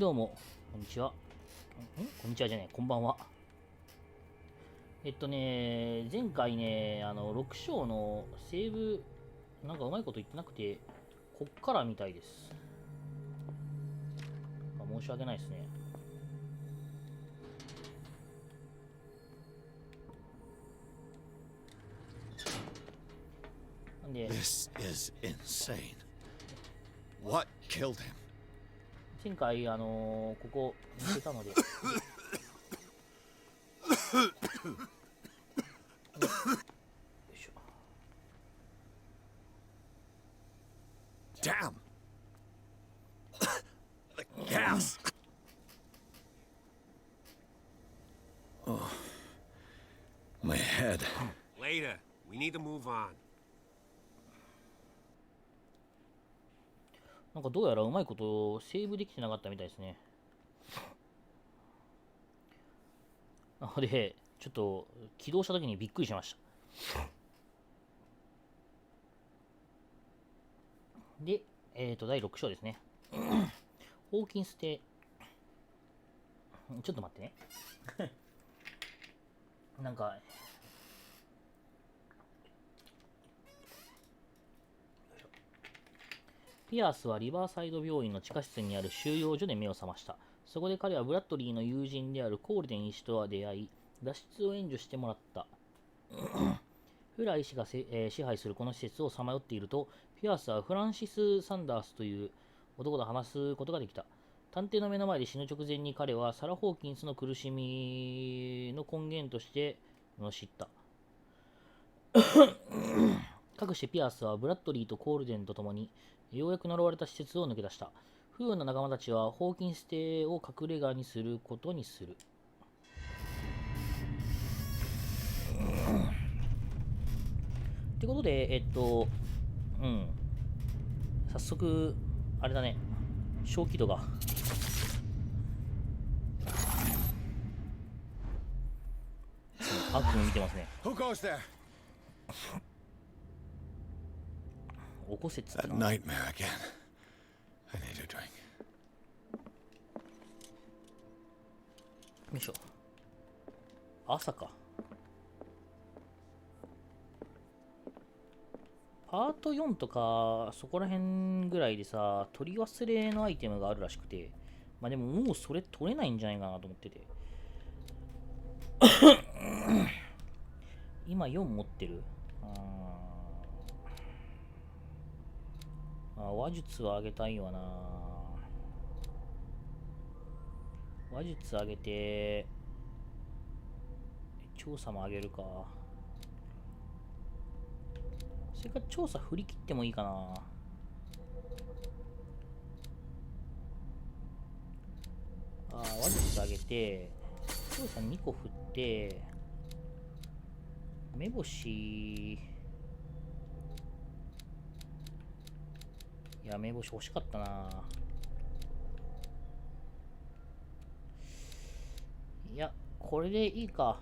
どうも、こんにちは。こんにちはじゃねえ、こんばんは。前回ね、6章のセーブ、なんかうまいこと言ってなくて、こっからみたいです。申し訳ないですね。なんで、This is insane. What killed him? 前回、ここ見せたので、よいしょ。Damn! The gas! Oh, my head. Later. We need to move on. なんかどうやらうまいことセーブできてなかったみたいですね。で、ちょっと起動した時にびっくりしました。で、第6章ですね。ホーキンス邸。ちょっと待ってね。なんか、ピアースはリバーサイド病院の地下室にある収容所で目を覚ました。そこで彼はブラッドリーの友人であるコールデン医師とは出会い、脱出を援助してもらった。フラー医師が支配するこの施設をさまよっていると、ピアースはフランシス・サンダースという男と話すことができた。探偵の目の前で死ぬ直前に彼はサラ・ホーキンスの苦しみの根源として知った。かくしてピアースはブラッドリーとコールデンと共にようやく呪われた施設を抜け出した。不運な仲間たちはホーキンス邸を隠れ家にすることにする。ってことで、早速、あれだね、小気度が。悪夢見てますね。Who goes there? 起こせっつった That な。よ nightmare again. I need a drink. いしょ。朝か。パート4とか、そこら辺ぐらいでさ、取り忘れのアイテムがあるらしくて、まあでももうそれ取れないんじゃないかなと思ってて。今4持ってる。話術は上げたいわな。話術上げて、調査も上げるか。それから調査振り切ってもいいかな。話術上げて、調査2個振って、目星、いや、目星欲しかったな。いや、これでいいか。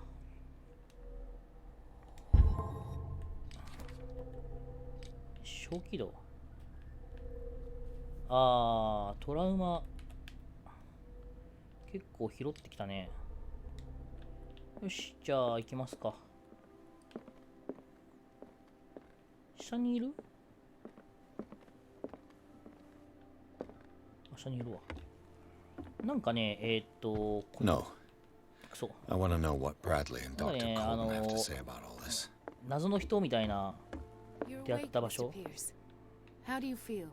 小気度。トラウマ。結構拾ってきたね。よし、じゃあ行きますか。下にいる？下にいるわ。なんかね、No. そう。I want to know what Bradley and なんか Dr. ね、 Coleman have to say about all this. 謎の人みたいな出会った場所。 How do you feel?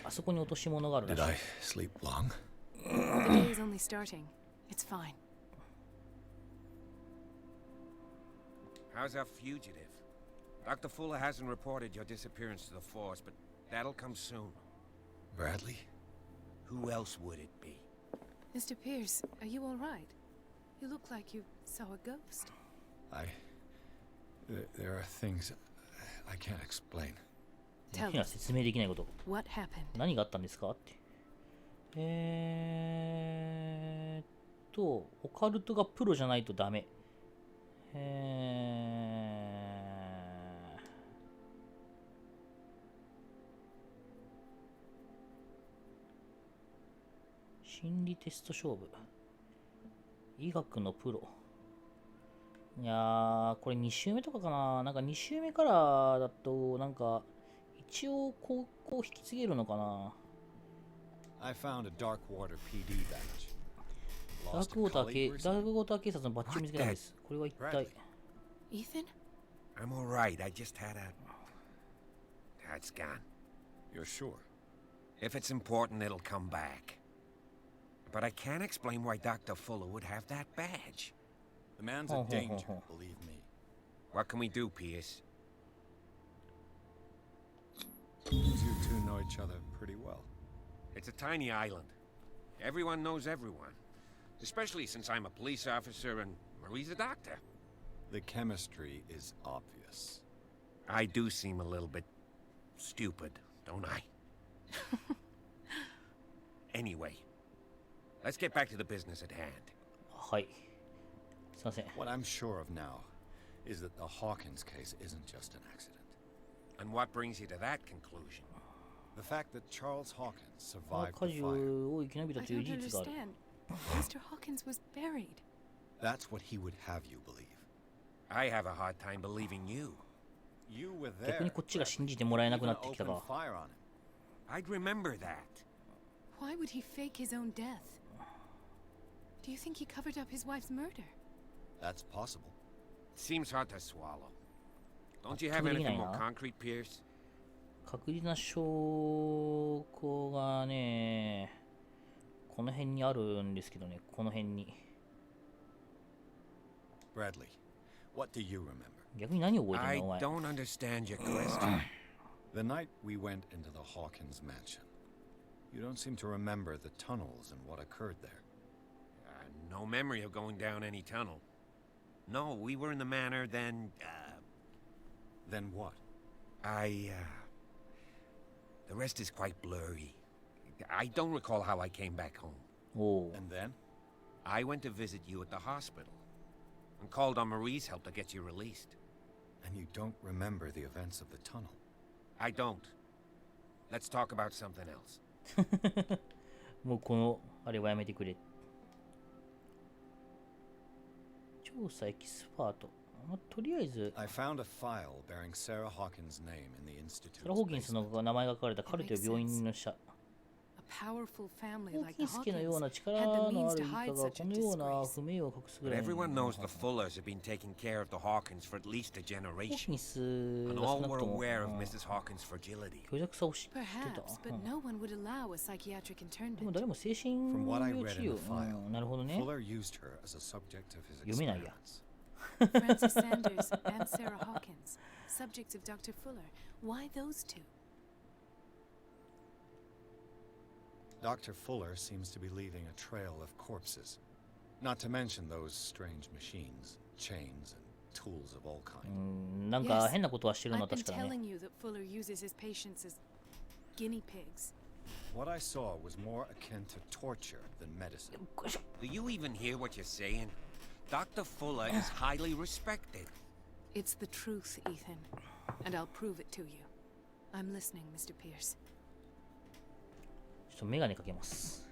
あそこに落とし物があるら Did しい。 I sleep long? The day is only starting. It's fine. How's our fugitive? Dr. Fuller hasn't reported your disappearance to the force, but that'll come soon. Bradley? Who else would it be? Mr. Pierce, are you all right? You look like you saw a ghost. There are things I can't explain. Tell 今 us, 説明できないこと。 what happened? 何があったんですかって。オカルトがプロじゃないとダメ。心理テスト勝負。医学のプロ。いやー、これ2周目とかかな。なんか2周目からだと、なんか、一応高校引き継げるのかな。I found a Dark Water PD badge. ダークウォーター警察のバッジを見つけたんです。これは一体。Ethan? I'm all right. I just had a... It's gone. You're sure? If it's important, it'll come back. But I can't explain why Dr. Fuller would have that badge. The man's a danger, believe me. What can we do, Pierce? Seems you two know each other pretty well. It's a tiny island. Everyone knows everyone. Especially since I'm a police officer and Marie's a doctor. The chemistry is obvious. I do seem a little bit stupid, don't I? Anyway, let's get back to the business at hand. はい。すいません。 What I'm sure of now is that the Hawkins case isn't just an accident. And what brings you to that conclusion? The fact that Charles Hawkins この survived 火 the 事 fire, を生き延びた I という don't 事実がある。 understand. Mr. Hawkins was buried. that's what he would have you believe. I have a hard time believing you. You were 逆 there. にこっちが信じてもらえなくなってきた Opened か。 fire on him. I'd remember that. Why would he fake his own death? Do you think he covered up his wife's murder? That's possible. Seems hard to swallow. Don't you have anything more concrete, Pierce? 確実な証拠がね、この辺にあるんですけどね、この辺に。 Bradley, what do you remember? 逆に何を覚えて I んのお前。 don't understand your question. The night we went into the Hawkins mansion. You don't seem to remember the tunnels and what occurred there. No memory of going down any tunnel. No, we were in the manor, then, Then what? The rest is quite blurry. I don't recall how I came back home. おう。 And then? I went to visit you at the hospital and called on Marie's help to get you released. And you don't remember the events of the tunnel. I don't. Let's talk about something else. もうこのあれはやめてくれ。調査エキスパート。とりあえず、 I found a file bearing Sarah Hawkins' name in the institute. サラ・ホーキンスの名前が書かれた彼という病院の社。 A powerful family ホー like キ the ンス家のような Hawkins 力 had の the あ means る to 一家 hide が such こ a のような disgrace. 不名誉を隠すぐ But らいに。 everyone knows the Fullers have been taking care of the Hawkins for at least a ホーキ generation. ンス And が少 all なく were とも aware of Mrs. Hawkins' fragility. 虚弱さを知ってた。 Perhaps, but no one would allow a psychiatric でも internment. 誰も精神 From what I 病 read 治 in 療 the file, なるほどね。 Fuller used her as a subject of his 読めないや。 experiments. Francis Sanders and Sarah Hawkins, subjects of Dr. Fuller. Why those two? Dr. Fuller seems to be leaving a trail of corpses. Not to mention those strange machines, chains, and tools of all う kinds. ん、なんか変なことはしてるのは I've been 確かだね。 telling you that Fuller uses his patients as guinea pigs. What I saw was more akin to torture than medicine. Do you even hear what you're saying? Dr. Fuller is highly respected. It's the truth, Ethan. And I'll prove it to you. I'm listening, Mr. Pierce. ちょっとメガネかけます。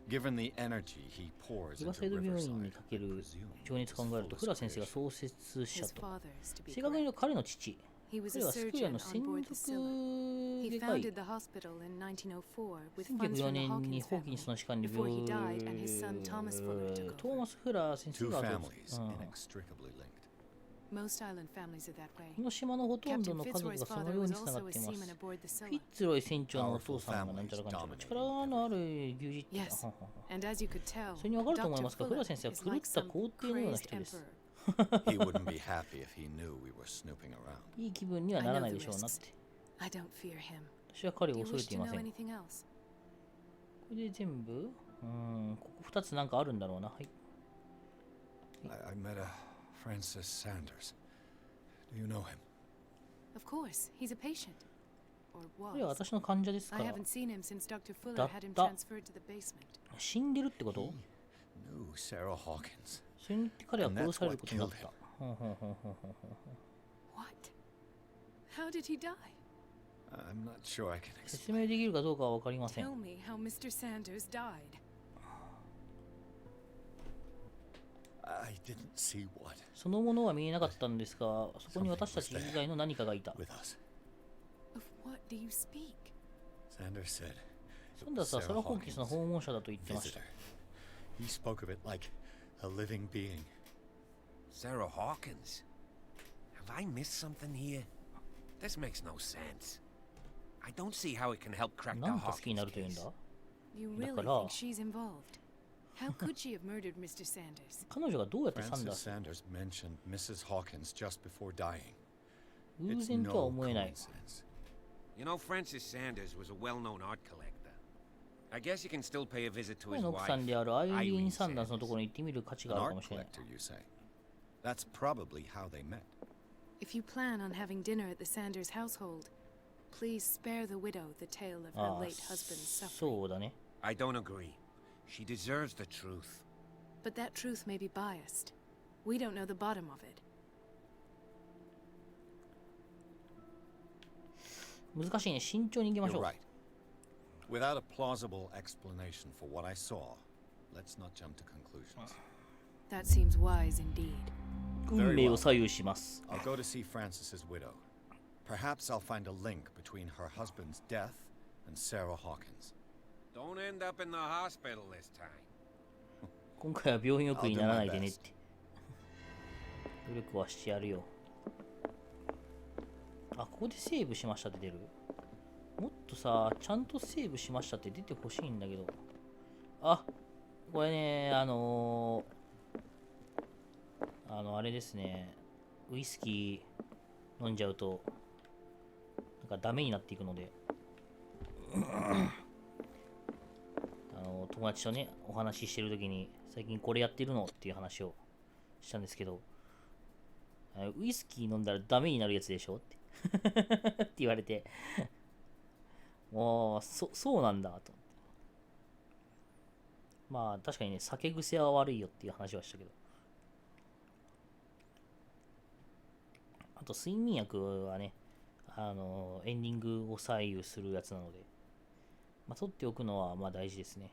Given the energy he pours リバ into サイド病院 Riverside, にかけ I る presume 情熱を考えると、 Fuller's フラ先生が creation. 創設者 His と。 father's, to be 正確に言う correct. と彼の父。 He was 彼 a はスクエア surgeon の on 専 board 属 the Scylla. He 外科医 founded the hospital in 1904 with 1904 funds from the 年に Hawkins ホーキンスの family 士官に before 病 he died and his son Thomas Fuller took トー over. マス・フラー先生 Two が後を families うん inextricably linked. Most island families are that こ way. の島のほとんど Captain の家族 Fitzroy's がその father よう was につなが also っ a ています。 seaman aboard the フィッ Scylla. ツロイ船長のお父さんがなんちゃらかんちゃら力のある牛耳って Yes, and as you could tell, それに分かると思い Dr. ますが、フラ Fuller 先生は is 狂っ like た some 皇帝のような crazed 人です。 emperor. He wouldn't be happy if he knew we were snooping around. いい気分には I なら know ない the でしょうなっ risks. て。 I don't fear him. 私は彼を Do you 恐れ wish てい to ま know せん。こ anything else? れで全部ここ2つなんかあるんだろうな。はい。 I met a Francis Sanders. Do you know him? Of course, he's a patient. Or これは was. 私の患者ですか I ら。 haven't seen him since Dr. Fuller だっ had him た。 transferred to the basement. 死んでるってこと Knew Sarah Hawkins. それによって彼は殺されることになった。ほんほんほんほんほんほん What? How did he die? I'm not sure I can 説 explain. 明できるかどうかは分かりません。 Tell me how Mr. Sanders died. I didn't see what そのものは見えなかったんですが、そこに私たち以外の何かがいた。 with us. Of what do you speak? Sanders said サンダースはサラ・ホーキンスの訪問者だと言ってました。 visitor. He spoke of it like a living being. Sarah Hawkins? Have I missed something here? This makes no sense. I don't see how it can help crack the なんと好きに Hawkins なるというんだ。 case. You Da reallyから- think she's involved? How could she have murdered Mr. Sanders? 彼女がどうやってサンダー Francis ス Sanders mentioned Mrs. Hawkins just before dying. 偶 It's 然とは no 思えない。 coincidence. You know, Francis Sanders was a well-known art collector. I guess you can still pay a visit to 彼 his の奥さ wife, んであるアイリー Irene ン・サンダースのと Sanders. ころに行ってみる価値 An があるかも art しれない。 collector, you say? That's probably how they met. If you plan on having dinner at the Sanders household, please spare the widow the tale of her ああ、 late husband's suffering. そうだね。 I don't agree. She deserves the truth. But that truth may be biased. We don't know the bottom of it. 難しいね。慎重に行きまし You're ょう。 right. Without a plausible explanation for what I saw, let's not jump to conclusions. That seems wise indeed. 運命を左右します。 I'll go to see Francis's widow. Perhaps I'll find a link between her husband's death and Sarah Hawkins. Don't end up in the hospital this time. 今回は病院送りにならないでねって。努力はしてやるよ。あ、ここでセーブしましたって出る？もっとさ、ちゃんとセーブしましたって出てほしいんだけど。あ、これね、あれですね。ウイスキー飲んじゃうと、なんかダメになっていくので。友達とね、お話ししてるときに、最近これやってるのっていう話をしたんですけど、ウイスキー飲んだらダメになるやつでしょってって言われて、もう、そうなんだと。まあ、確かにね、酒癖は悪いよっていう話はしたけど。あと、睡眠薬はね、エンディングを左右するやつなので、まあ、取っておくのはまあ大事ですね。っ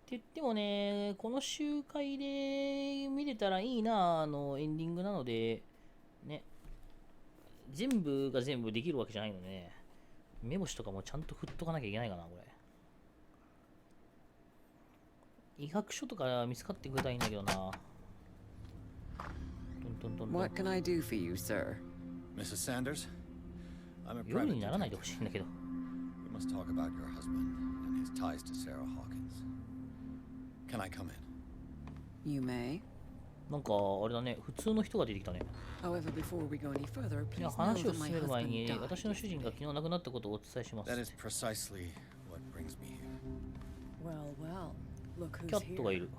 て言ってもね、この集会で見れたらいいな、エンディングなので、ね、全部が全部できるわけじゃないのでね、目星とかもちゃんと振っとかなきゃいけないかな、これ。医学書とか見つかってくれたらいいんだけどな。What can I do for you, sir? Mrs. Sanders? I'm a 夜 private にならないで detective. ほしいんだけど。 We must talk about your husband and his ties to Sarah Hawkins. Can I come in? You may. なんか、あれだね、普通の人が出てきたね。 However, before we go any further, いや、 please know 話を that my 進める前 husband に、 died. 私の主人が昨日亡くなったことをお伝えします。 That is precisely what brings me here. Well, well, look キャ who's ットがい here. る。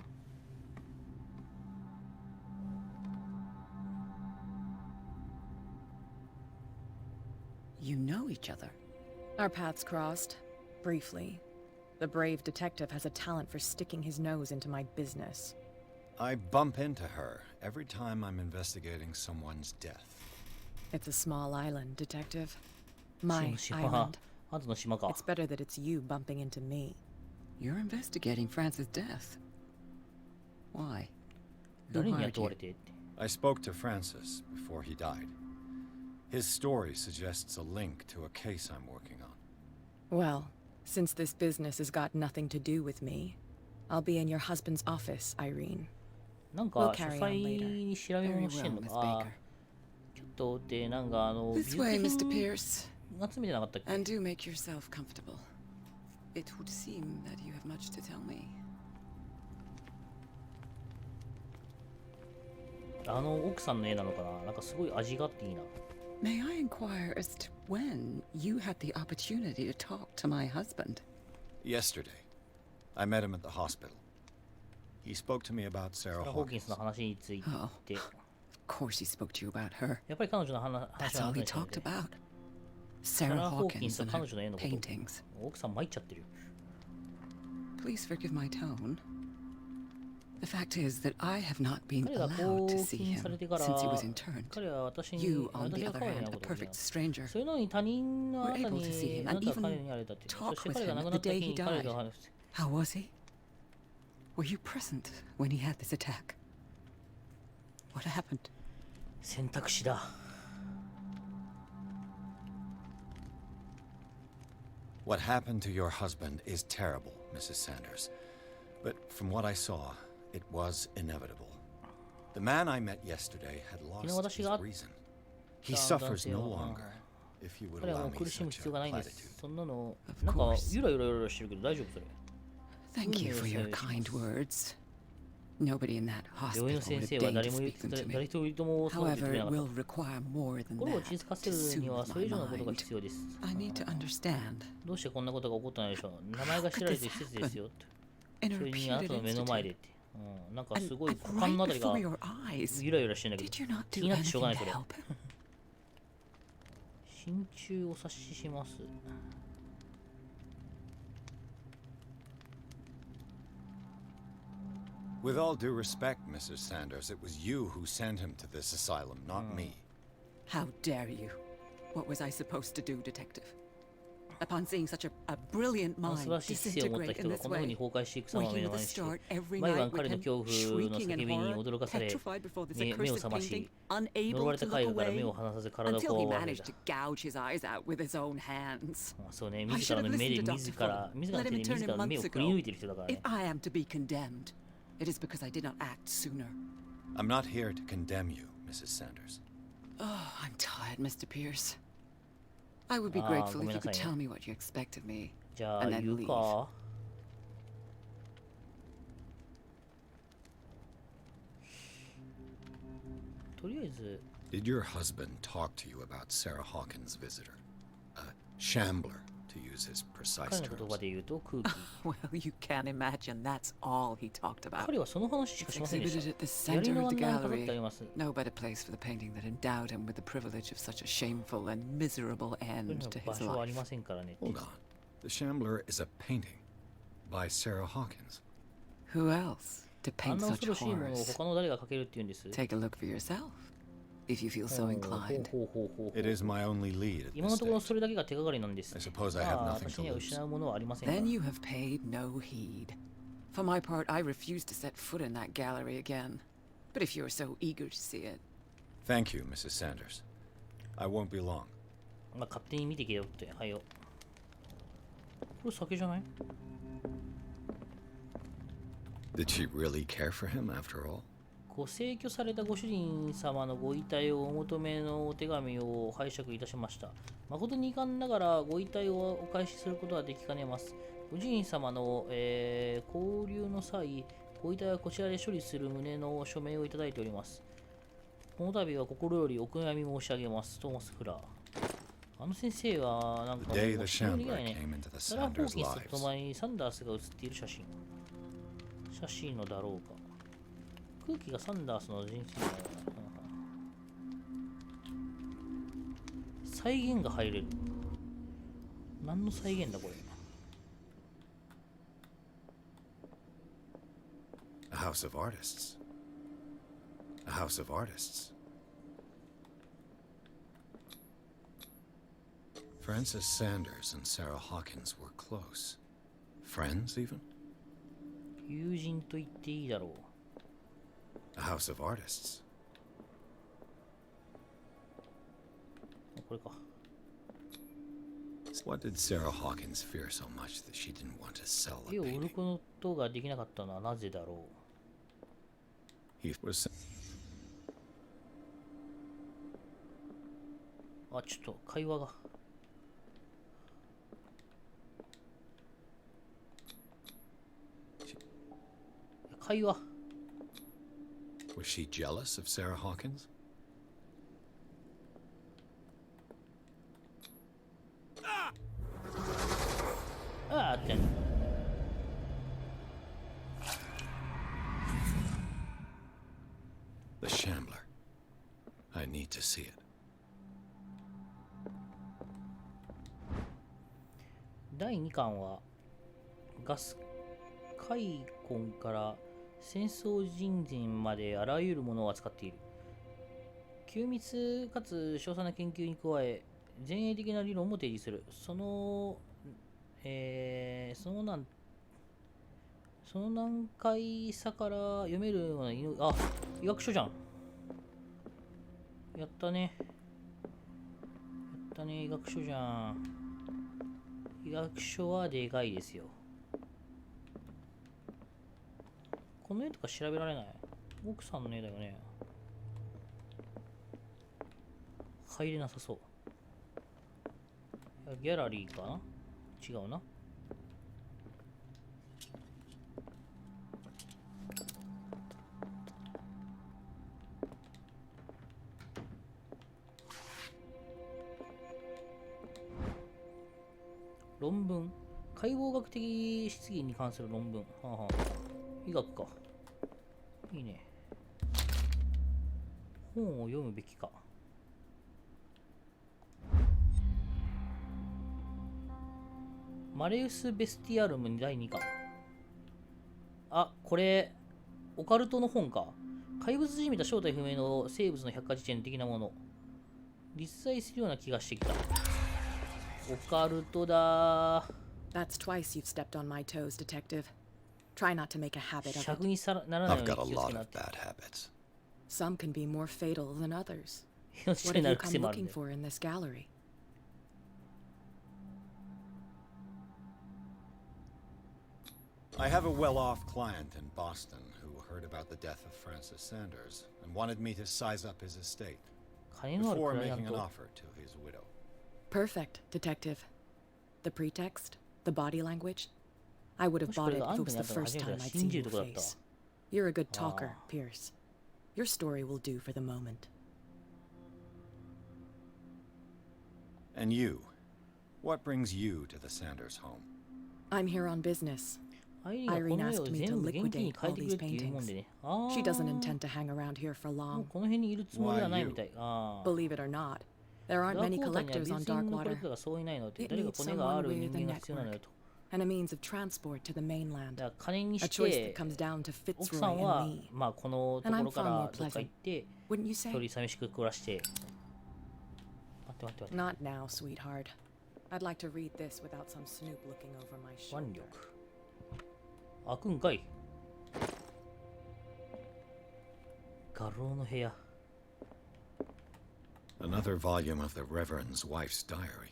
You know each other. Our paths crossed, briefly. The brave detective has a talent for sticking his nose into my business. I bump into her every time I'm investigating someone's death. It's a small island, detective. My 島 island. あんたの島か。 It's better that it's you bumping into me. You're investigating Francis' death. Why? Who 誰に hired 雇わ you? れてって。 I spoke to Francis before he died. His story suggests a link to a case I'm working on. Well, since this business has got nothing to do with me, I'll be in your husband's office, Irene. なん We'll か、書 carry 斎 on later. に調べ Very 物してん well, の Miss か。あ Baker. キャットってなんかThis way, 美 Mr. 術品 Pierce. 集めてなかったっけ？ And do make yourself comfortable. It would seem that you have much to tell me. 奥さんの絵なのかな。なんかすごい味があっていいな。 May I inquire as to when you had the opportunity to talk to my husband? Yesterday, I met him at the hospital. He spoke to me about サ Sarah ラ・ホーキン Hawkins. スの話について、 Of course he spoke to you about her. やっぱり彼女の話 That's を all 話 he したの talked で、 about. Sarah Hawkins Hawkins and と彼 her 女の絵のこと。 paintings. 奥さん参っちゃってる。 Please forgive my tone. The fact is that I have not been 彼が allowed 拘 to see 禁 him されてから、 since he was interned. 彼は私に、 You, on 私 the が other 彼に会 hand, う a ことができ perfect ない。 stranger, それなのに他人のあなた were able to see に、 him あな and たは even 彼に会えたって。そ talk して with 彼が him 亡く the なった日 day に he 彼 died. と話す。 How was he? Were you present when he had this attack? What happened? 選択肢だ。What happened to your husband is terrible, Mrs. Sanders. But from what I saw, it was inevitable. The man I met yesterday had lost his reason. He suffers no longer. If you would 彼は allow もう me 苦しむ such 必要 a がないんで platitude. す。そんなの、なんかゆらゆらゆらしてるけど大丈夫それ。 Thank you for your kind words. Nobody in that 病院 hospital の would 先 have 生は deigned 誰 to も speak them to 誰 me. 一人ともそう言って However, くれな it かっ will require more た。 than 心を that 落ち着かせ to るに soothe はそれ以上のことが my 必要です。 mind. I need to understand. どうしてこんなことが起こったのでしょう。名前が知られてる施設ですよって。 In a それにあなた reputed の目の前でっ institute. て。なんかす And, ごい and 股間のあ right たりが before your eyes. ゆらゆらしてんだけ Did ど you not 気 do になってしょうが anything ない to それ。 help him? 心中お察しします。 With all due respect, Mrs. Sanders, it was you who sent him to this asylum, not me. How dare you? What was I supposed to do, detective? Upon seeing such a brilliant 素 mind 晴らしい知性を持った disintegrate 人 in が this こんな風に way, 崩壊していく様を目 waking の with 前 a にして、 start every 毎 night 晩 with 彼の him 恐怖の shrieking 叫 in びに horror, 驚かされ、 petrified before this 目を accursed 覚まし、 painting, 呪わ unable れた to 絵 look 画から目 away を離さず体を until こ he う割れ managed た to。gouge his eyes out with his own hands. そうね、 I 自 should ら have の目で listened to 自 Dr. ら Fuller. 自らの Let 手 him で turn 自ら him の目を months くり ago. 抜いてる人だから If ね。 I am to be condemned, it is because I did not act sooner. I'm not here to condemn you, Mrs. Sanders. Oh, I'm tired, Mr. Pierce. I would be あー、 grateful ごめ if ん you なさ could いね。 tell me what you expect of me. じゃあ and then 言う leave. か。とりあえず Did your husband talk to you about Sarah Hawkins' visitor? A shambler, to use his 彼 precise の言葉 terms. で言うと空気。 Well, you can't imagine that's all he talked about. 彼はその話しか It's しませんでし exhibited た。 at the 槍 center の of 真 the ん中に飾って gallery. あります。 No better place for the painting that endowed him with the privilege of such a shameful and miserable それ end の to 場 his 所はあり life. ませんからね。 Hold on. The Shambler is a painting by Sarah Hawkins. Who else to あん paint な such 恐ろしいものを horrors? 他の誰が描けるって言うんです。 Take a look for yourself, if you feel ほ so う inclined. ほうほうほうほう It is my only lead at 今 this のところ stage. それだけが手がかりなんです。 I suppose ま I have あ nothing 私 to には lose. 失うものはありませんから。 Then you have paid no heed. For my part, I refuse to set foot in that gallery again. But if you're so eager to see it, Thank you, Mrs. Sanders. I won't be long. まあ勝手に見てけよって。はいよ。これ酒じゃない？ Did she really care for him after all? ご逝去されたご主人様のご遺体をお求めのお手紙を拝借いたしました。誠に遺憾ながらご遺体をお返しすることはできかねます。ご主人様の、交流の際、ご遺体はこちらで処理する旨の署名をいただいております。この度は心よりお悔やみ申し上げます。トーマス・フラー。あの先生はなんか The day もう the 信用でき Shambler ないね。 came into the サラ・ホー Sanders' キンスと lives. 共にサンダースが写っている写真。写真のだろうか。空気がサンダースの人生だな。再現が入れる。何の再現だこれ。 A house of artists. A house of artists. Frances Sanders and Sarah Hawkins were close. Friends, even? 友人と言っていいだろう。 A house of artists. これか。 What did Sarah Hawkins fear so much that she didn't want to sell 絵 the を売る painting? ことができなかったのはなぜだろ He was う。あ、ちょっと会話が。会話。 Was she jealous of Sarah Hawkins? ああってん。 The Shambler. I need to see it. 第2巻はガス開墾から戦争人参まであらゆるものを扱っている。緊密かつ詳細な研究に加え前衛的な理論も提示する。その難解さから読めるような医学書じゃん。やったね。やったね、医学書じゃん。医学書はでかいですよ。この絵とか調べられない？奥さんの絵だよね。入れなさそう。ギャラリーかな？違うな。論文。解剖学的質疑に関する論文。はあはあ、医学か。いいね。本を読むべきか。マレウス・ベスティアルム第2巻。あ、これ、オカルトの本か。怪物じみた正体不明の生物の百科事典的なもの。立在するような気がしてきた。オカルトだ。 That's twice you've stepped on my toes, detective. Try not to make a habit of 尺 it. にならない I've よ got う a に気をつけ lot な of って。 bad habits. Some can be more fatal than others. 命 What に have な you る come 癖もあるん looking で。 for in this gallery? I have a well-off client in Boston who heard about the death of Francis Sanders and wanted me to size up his estate 金のある before クライアン making an ト。 offer to his widow. Perfect, detective. The pretext, the body language. I would have もしこ bought れ it があ if ん it た was にあっ the たら first 初めて time だ。 I'd 信 seen じる your とこだったわ。 face. You're a good talker, Ah. Pierce. Your story will do for the moment. And you? What brings you to the Sanders home? I'm here on business. アイリーンがこ Irene の絵を asked me 全 to 部現金に liquidate 変え all てくれ these っていうもん paintings. でね。あ She doesn't ー intend to hang around here for もう long. この辺にいるつもりはないみたい。ああ。 Believe it or not, there aren't ダー many クウォーターには collectors 別 on 人のコレ Darkwater, クターがそういないので、 It 誰か needs コネがあ someone る with 人 a 間が必要なのよ network と。 and a means of transport to the mainland. だから金に A し choice that て、 comes down to 奥さん Fitzroy は and me. まあこのところからどっか行って、 Wouldn't you 一 say? 人寂しく暮らして。待って待って待って。 Not now, sweetheart. I'd like to read this without some snoop looking over my 腕 shoulder. 力。開くんかい。画廊の部屋。 Another volume of the Reverend's wife's diary.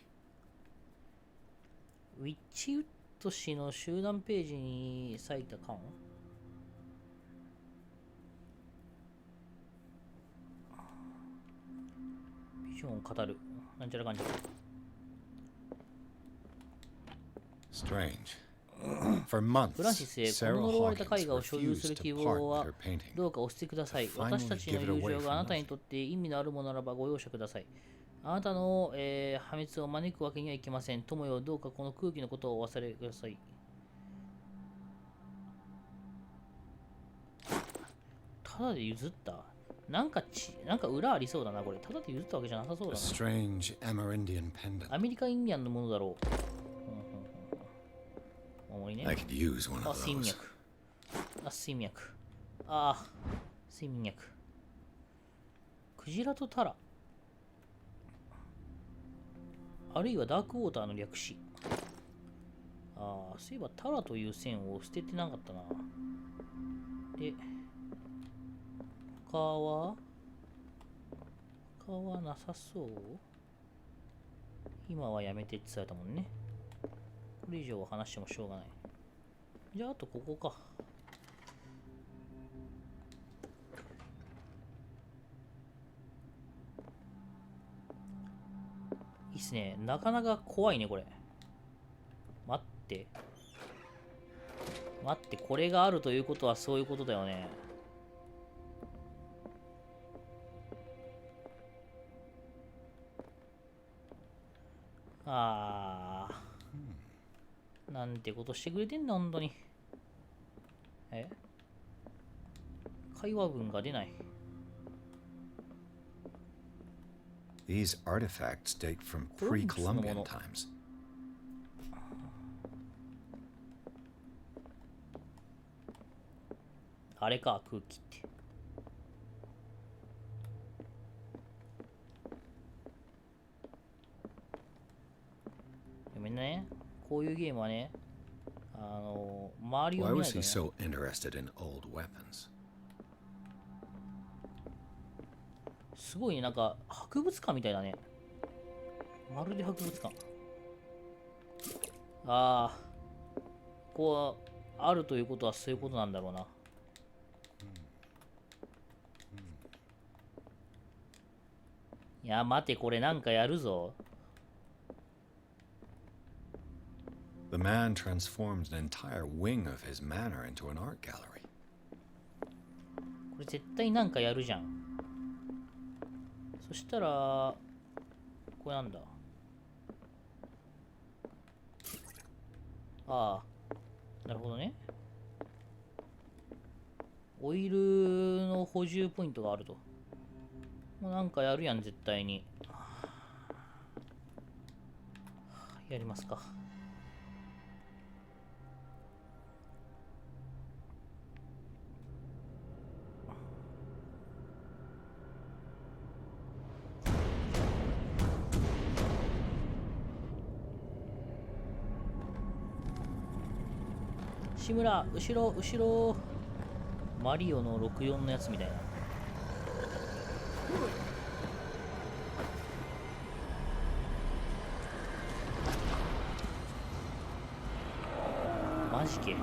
ウィッチウッド氏の集団ページに咲いた缶。ビジョンを語る。なんちゃらかんちゃら。 Strange. For months, フランシスへ、こ Sarah の呪われた Hawkins 絵画を所有する refused 希 to 望 part は with her painting. どうか押してください。 Finally 私たちの give it 友 away 情 for があなたに nothing. とって意味のあるものならばご容赦ください。あなたの、破滅を招くわけにはいきません。友よ、どうかこの空気のことをお忘れください。ただで譲ったなんか裏ありそうだな、これ。ただで譲ったわけじゃなさそう A だな。 strange Amerindian pendant. アメリカインディアンのものだろう。重いね。 I could use one あ、 of 水 those. 脈。あ、水脈。ああ、水脈。クジラとタラ。あるいはダークウォーターの略詞。ああ、そういえばタラという線を捨ててなかったな。で、他はなさそう。今はやめてって伝えたもんね。これ以上は話してもしょうがない。じゃあ、あとここか。いいっすね。なかなか怖いね、これ。待って。待って、これがあるということはそういうことだよね。あー。なんてことしてくれてんだ、本当に。会話文が出ない。These artifacts date from pre-Columbian times. あれか、空気って。ごめんね。こういうゲームはね、周りを Why 見な was いと he ね。 so interested in old weapons? すごいね、なんか博物館みたいだね。まるで博物館。ああ、ここはあるということはそういうことなんだろうな。いや、待て、これなんかやるぞ。The man transformed an entire wing of his manor into an art gallery. これ絶対なんかやるじゃん。そしたら、これなんだ。ああ、なるほどね。オイルの補充ポイントがあると。もうなんかやるやん、絶対に。やりますか。志村、後ろ、後ろ。マリオの64のやつみたいな。マジけ。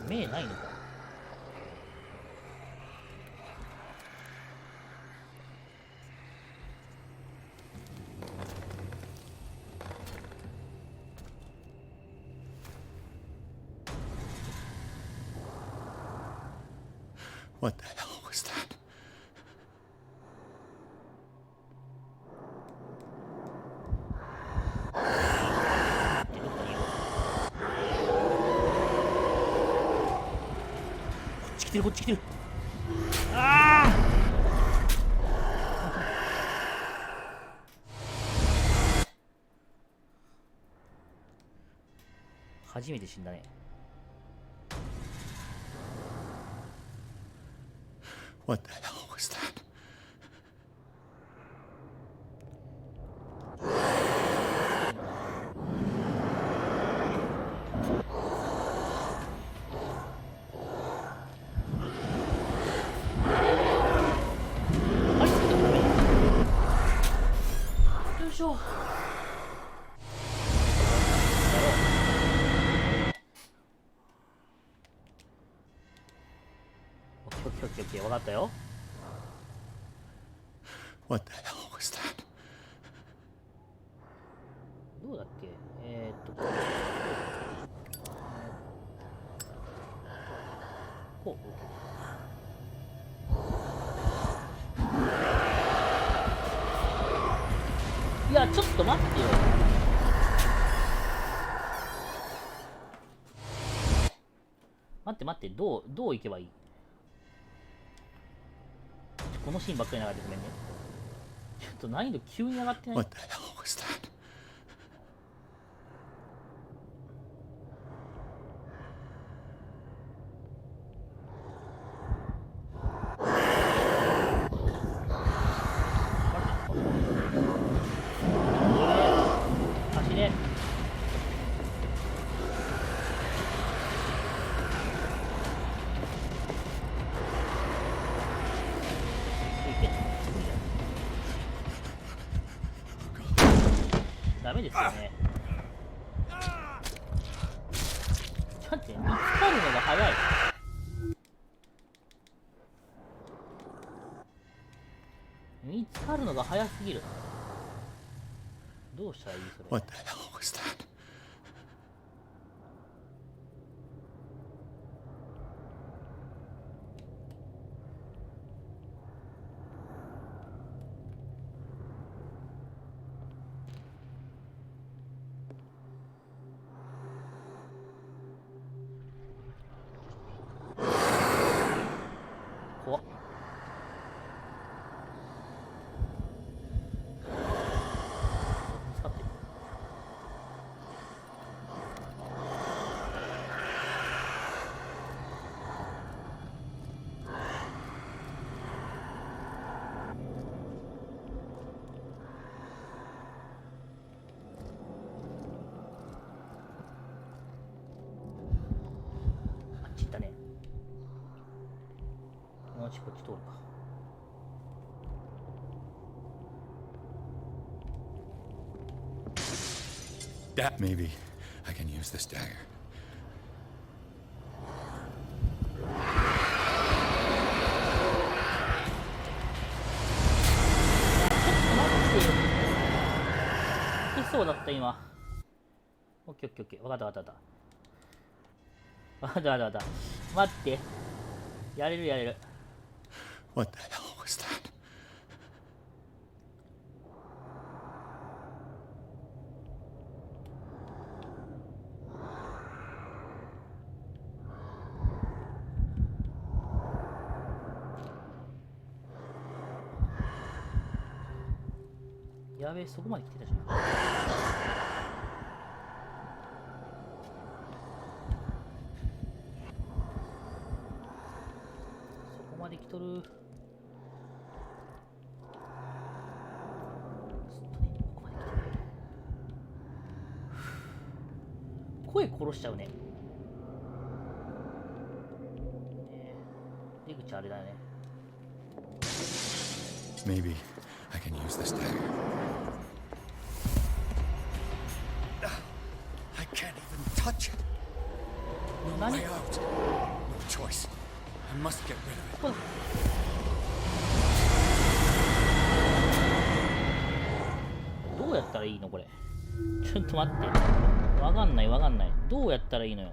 目ないのか。What the hell was that? こっち来てる、こっち来てる。ああ。初めて死んだね。What the hell was that? よいしょ。オッケーオッケーオッケーオッケー、分かったよ。What the hell was that? どうだっけ。こう。いや、ちょっと待ってよ。待って待って、どう行けばいい。このシーンばっかり流れてごめんね。ちょっと難易度急に上がってない。 What the hell was that? 走れ。ダメですよね。ちょっと待って、見つかるのが早い。見つかるのが早すぎる。どうしたらいいそれ。 What the hell was that? 怖っ。見つかってる。こっち通るか。Maybe I can use this dagger. 来そうだった今。オッケーオッケーオッケー。わかったわかったわかった。わかったわかった。待って。やれるやれる。What the hell was that? やべえ、そこまで来てたじゃん。そこまで来とる。ずっとね、ここまで来てる。声殺しちゃうね。出口あれだよね。Maybe I can use this dagger. I can't even touch it. No way out. No choice. I must get rid of it. どうやったらいいのこれ。ちょっと待って。わかんないわかんない。どうやったらいいのよ。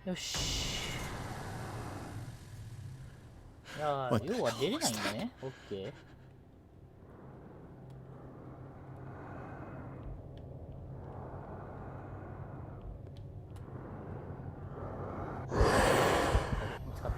よし。いやー、要は出れないんだね。オッケー。見つかった。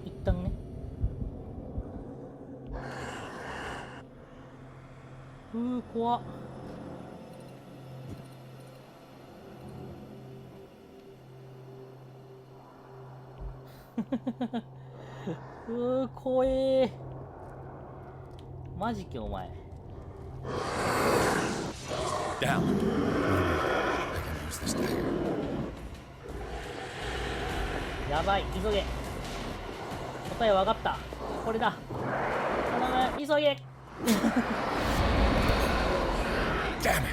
一旦ね。怖っ。怖え。マジかお前。Down. Maybe I can use this dagger. やばい、急げ。答えわかった。これだ。頼む、急げ。Damn it.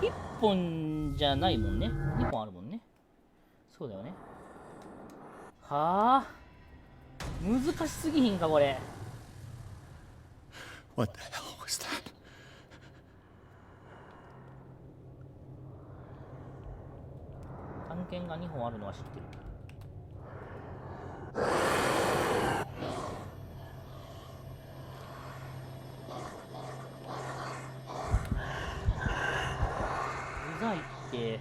一本じゃないもんね。二本あるもんね。そうだよね。はあ。難しすぎひんかこれ。What the hell was that? 探検が2本あるのは知ってる。うざいって。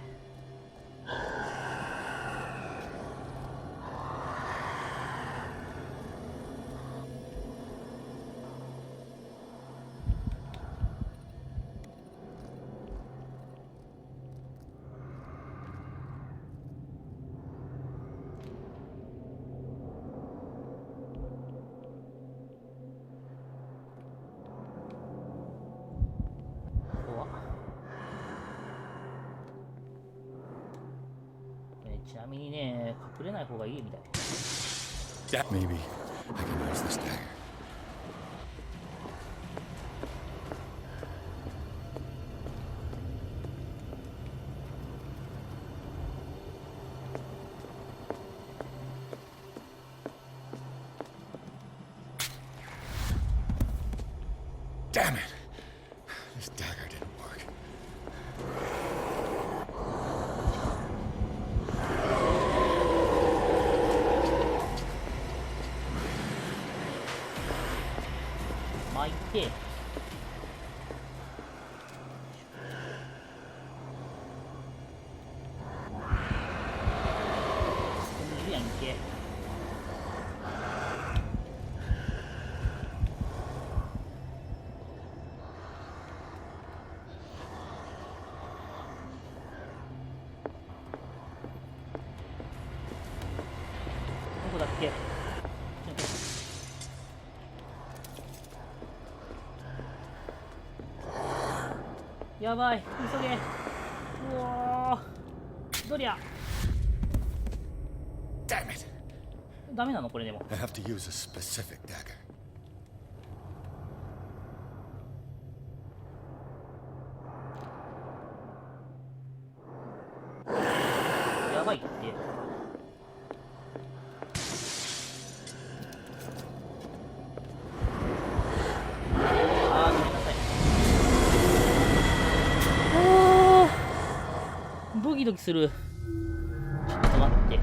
ちなみにね、隠れない方がいいみたい。Maybe I can use this dagger. う Damn it! This dagger didn't work. 巻いて、いるやんけ。どこだっけ。やばい、急げ。うおー、どりゃ。 Damn it! ダメなのこれでも。 I have to use a specific dagger. やばいって。あー、ごめんなさい。あー、ドキドキする。ちょっと待って。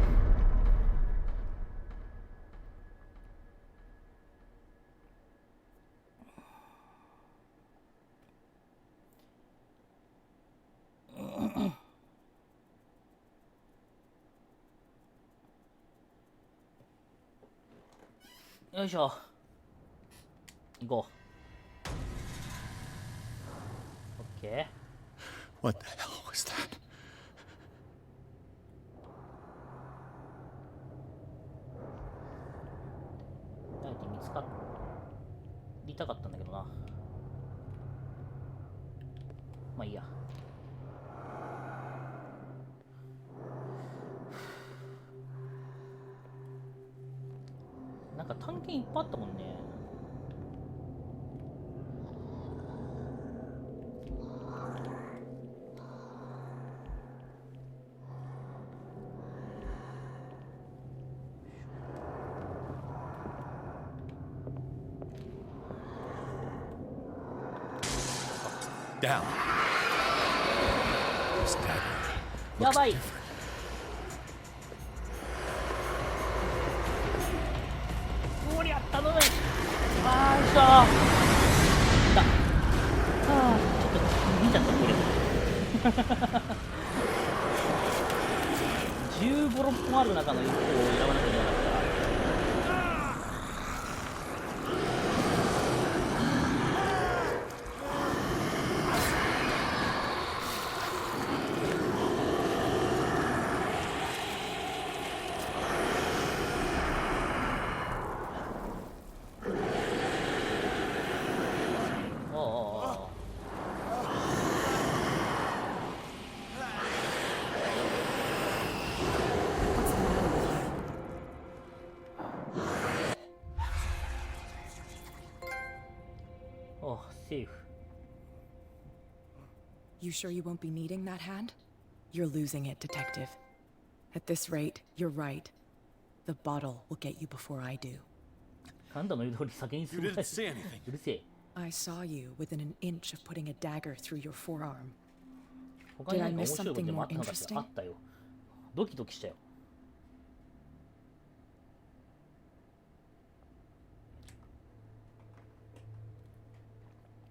よいしょ。行こう。オッケ What the hell was that? ー。あえて見つかりたかったんだけどな。まあいいや。なんか探検いっぱいあったもんね。Down. This dagger やばい。おりゃ、頼む。あー、よいしょ。いた。あー、ちょっと見ちゃったこれ。15、6本ある中の1個を選ばなきゃいけなかった。Oh, safe. You sure you won't be needing that hand? You're losing it, Detective. At this rate, you're right. The bottle will get you before I do. あんたの言う通り先に進む。 You didn't see anything. うるせえ。 I saw you within an inch of putting a dagger through your forearm. 他に何か面白いことでもあったのかってあったよ。ドキドキしたよ。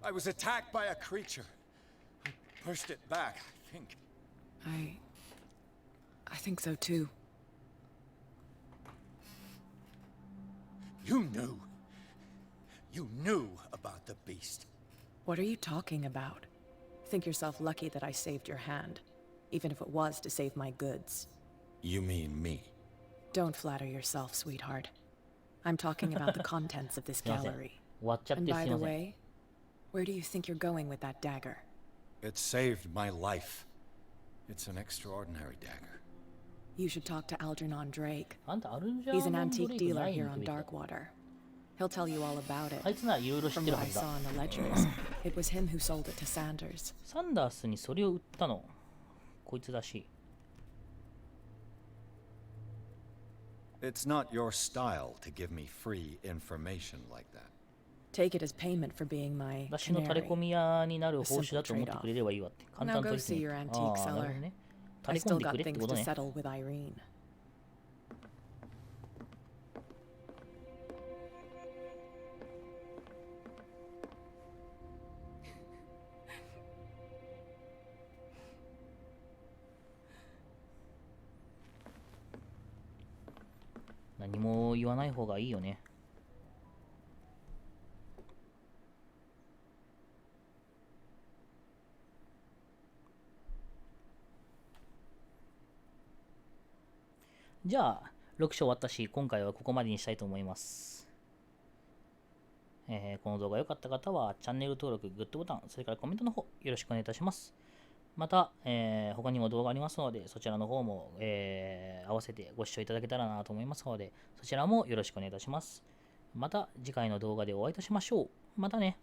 I was attacked by a creature. I pushed it back, I think. I think so too. You knew. You knew about the beast. What are you talking about? Think yourself lucky that I saved your hand, even if it was to save my goods. You mean me? Don't flatter yourself, sweetheart. I'm talking about the contents of this gallery. 終わっちゃっ And てす by い the ません。 way, where do you think you're going with that dagger? It saved my life. It's an extraordinary dagger. You should talk to Algernon Drake. あんたアルンジャー He's ノ an ンド antique レイク dealer ない here ん on だ Darkwater. He'll tell you all about あい it. つならいろいろ知っ From てる what は I ずだ。 saw in the ledgers, it was him who sold it to Sanders. サンダースにそれを売ったのこいつらしい。 It's not your style to give me free information like that. Take it as payment for being my 私の垂れ込 canary. み屋になる報酬だと思ってくれればいいわって。簡 Now 単 go 取 see 引 your ね。 antique ああ、なるほど seller. ね。 I 垂れ込ん still でく got れって things こと to ね。 settle with Irene. 何も言わない方がいいよね。じゃあ、6章終わったし、今回はここまでにしたいと思います。この動画が良かった方は、チャンネル登録、グッドボタン、それからコメントの方、よろしくお願いいたします。また、他にも動画ありますので、そちらの方も、合わせてご視聴いただけたらなと思いますので、そちらもよろしくお願いいたします。また次回の動画でお会いいたしましょう。またね。